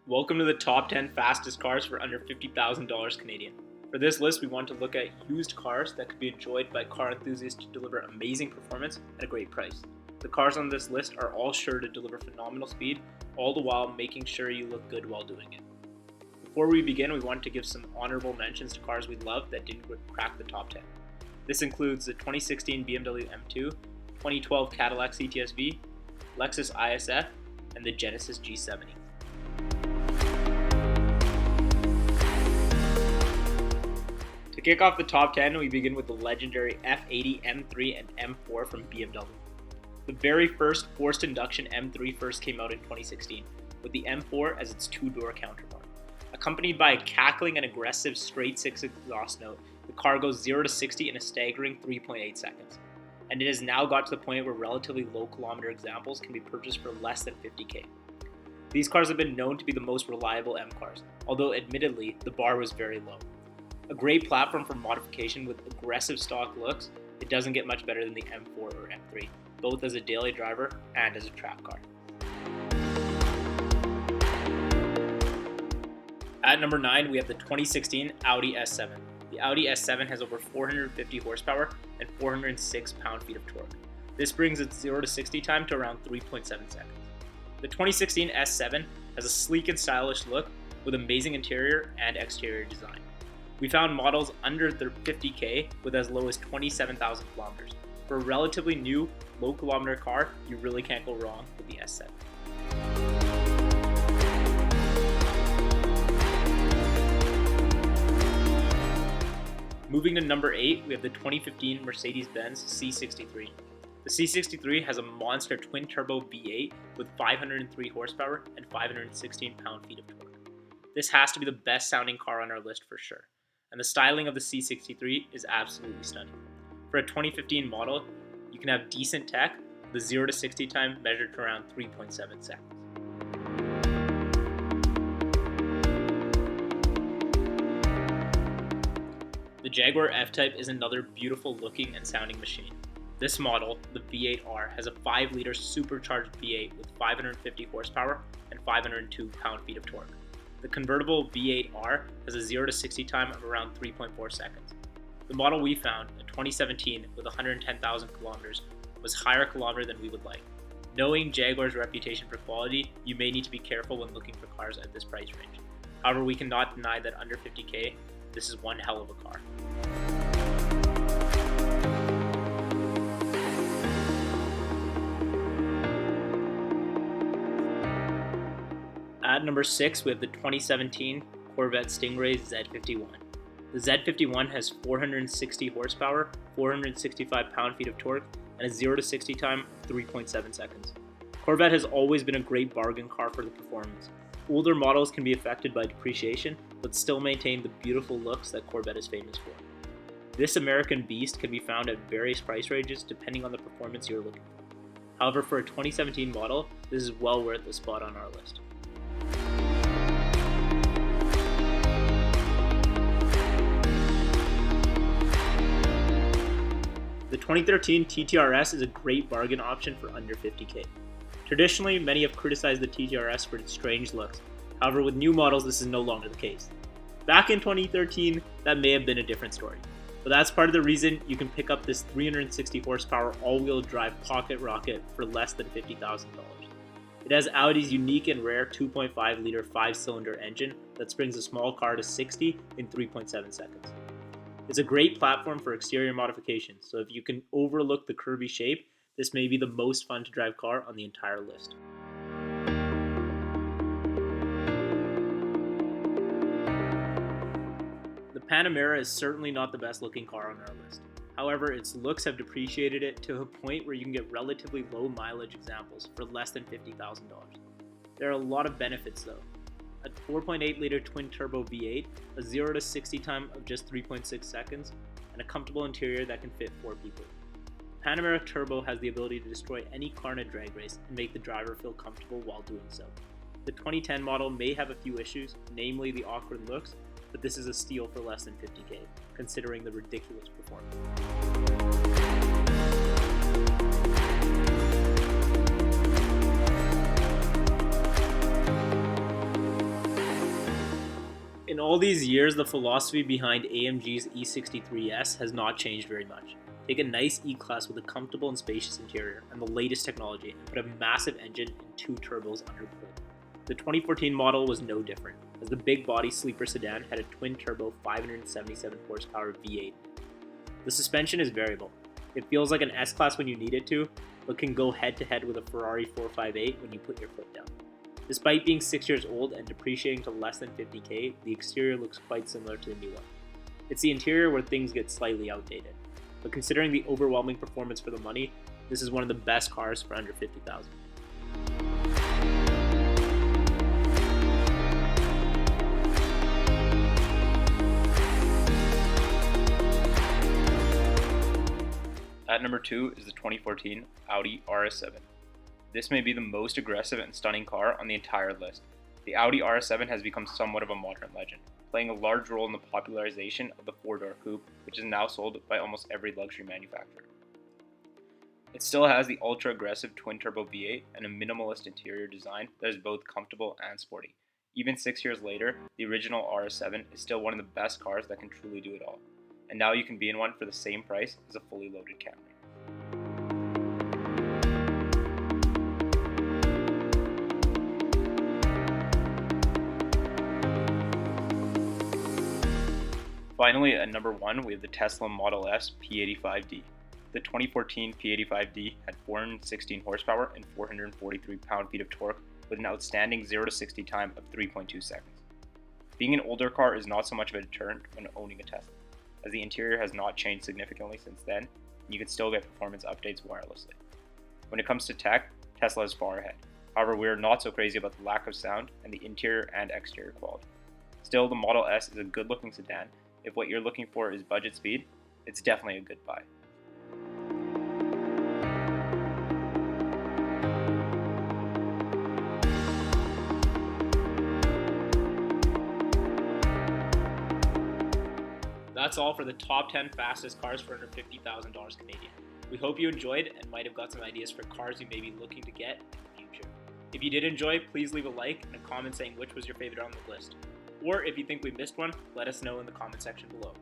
Welcome to the top 10 fastest cars for under $50,000 Canadian. For this list, we want to look at used cars that could be enjoyed by car enthusiasts to deliver amazing performance at a great price. The cars on this list are all sure to deliver phenomenal speed, all the while making sure you look good while doing it. Before we begin, we want to give some honorable mentions to cars we love that didn't crack the top 10. This includes the 2016 BMW M2, 2012 Cadillac CTS-V, Lexus ISF, and the Genesis G70. To kick off the top 10, we begin with the legendary F80 M3 and M4 from BMW. The very first forced induction M3 first came out in 2016, with the M4 as its two-door counterpart. Accompanied by a cackling and aggressive straight-six exhaust note, the car goes 0 to 60 in a staggering 3.8 seconds. And it has now got to the point where relatively low-kilometer examples can be purchased for less than $50,000. These cars have been known to be the most reliable M cars, although admittedly, the bar was very low. A great platform for modification with aggressive stock looks, it doesn't get much better than the M4 or M3, both as a daily driver and as a track car. At number 9, we have the 2016 Audi S7. The Audi S7 has over 450 horsepower and 406 pound-feet of torque. This brings its 0 to 60 time to around 3.7 seconds. The 2016 S7 has a sleek and stylish look with amazing interior and exterior design. We found models under $50,000 with as low as 27,000 kilometers. For a relatively new, low-kilometer car, you really can't go wrong with the S7. Moving to number 8, we have the 2015 Mercedes-Benz C63. The C63 has a monster twin-turbo V8 with 503 horsepower and 516 pound-feet of torque. This has to be the best-sounding car on our list for sure, and the styling of the C63 is absolutely stunning. For a 2015 model, you can have decent tech, the 0 to 60 time measured to around 3.7 seconds. The Jaguar F-Type is another beautiful looking and sounding machine. This model, the V8R, has a 5-liter supercharged V8 with 550 horsepower and 502 pound-feet of torque. The convertible V8R has a 0 to 60 time of around 3.4 seconds. The model we found, a 2017 with 110,000 kilometers, was higher kilometer than we would like. Knowing Jaguar's reputation for quality, you may need to be careful when looking for cars at this price range. However, we cannot deny that under $50,000, this is one hell of a car. At number 6, we have the 2017 Corvette Stingray Z51. The Z51 has 460 horsepower, 465 pound-feet of torque, and a 0 to 60 time of 3.7 seconds. Corvette has always been a great bargain car for the performance. Older models can be affected by depreciation, but still maintain the beautiful looks that Corvette is famous for. This American beast can be found at various price ranges depending on the performance you're looking for. However, for a 2017 model, this is well worth a spot on our list. The 2013 TTRS is a great bargain option for under $50,000. Traditionally, many have criticized the TTRS for its strange looks. However, with new models, this is no longer the case. Back in 2013, that may have been a different story. But that's part of the reason you can pick up this 360 horsepower all-wheel drive pocket rocket for less than $50,000. It has Audi's unique and rare 2.5-liter 5-cylinder engine that springs a small car to 60 in 3.7 seconds. It's a great platform for exterior modifications, so if you can overlook the curvy shape, this may be the most fun to drive car on the entire list. The Panamera is certainly not the best looking car on our list. However, its looks have depreciated it to a point where you can get relatively low mileage examples for less than $50,000. There are a lot of benefits though. A 4.8-liter twin-turbo V8, a 0 to 60 time of just 3.6 seconds, and a comfortable interior that can fit 4 people. Panamera Turbo has the ability to destroy any car in a drag race and make the driver feel comfortable while doing so. The 2010 model may have a few issues, namely the awkward looks, but this is a steal for less than $50,000, considering the ridiculous performance. In all these years, the philosophy behind AMG's E63s has not changed very much. Take a nice E-Class with a comfortable and spacious interior and the latest technology and put a massive engine and 2 turbos undercooled. The 2014 model was no different, as the big body sleeper sedan had a twin-turbo 577 horsepower V8. The suspension is variable. It feels like an S-Class when you need it to, but can go head-to-head with a Ferrari 458 when you put your foot down. Despite being 6 years old and depreciating to less than $50,000, the exterior looks quite similar to the new one. It's the interior where things get slightly outdated, but considering the overwhelming performance for the money, this is one of the best cars for under $50,000. At number 2 is the 2014 Audi RS7. This may be the most aggressive and stunning car on the entire list. The Audi RS7 has become somewhat of a modern legend, playing a large role in the popularization of the 4-door coupe, which is now sold by almost every luxury manufacturer. It still has the ultra-aggressive twin-turbo V8 and a minimalist interior design that is both comfortable and sporty. Even 6 years later, the original RS7 is still one of the best cars that can truly do it all. And now you can be in one for the same price as a fully loaded Camry. Finally, at number 1, we have the Tesla Model S P85D. The 2014 P85D had 416 horsepower and 443 pound-feet of torque with an outstanding 0-60 time of 3.2 seconds. Being an older car is not so much of a deterrent when owning a Tesla, as the interior has not changed significantly since then, and you can still get performance updates wirelessly. When it comes to tech, Tesla is far ahead. However, we are not so crazy about the lack of sound and the interior and exterior quality. Still, the Model S is a good-looking sedan. If what you're looking for is budget speed, it's definitely a good buy. That's all for the top 10 fastest cars for under $50,000 Canadian. We hope you enjoyed and might have got some ideas for cars you may be looking to get in the future. If you did enjoy, please leave a like and a comment saying which was your favorite on the list. Or if you think we missed one, let us know in the comment section below.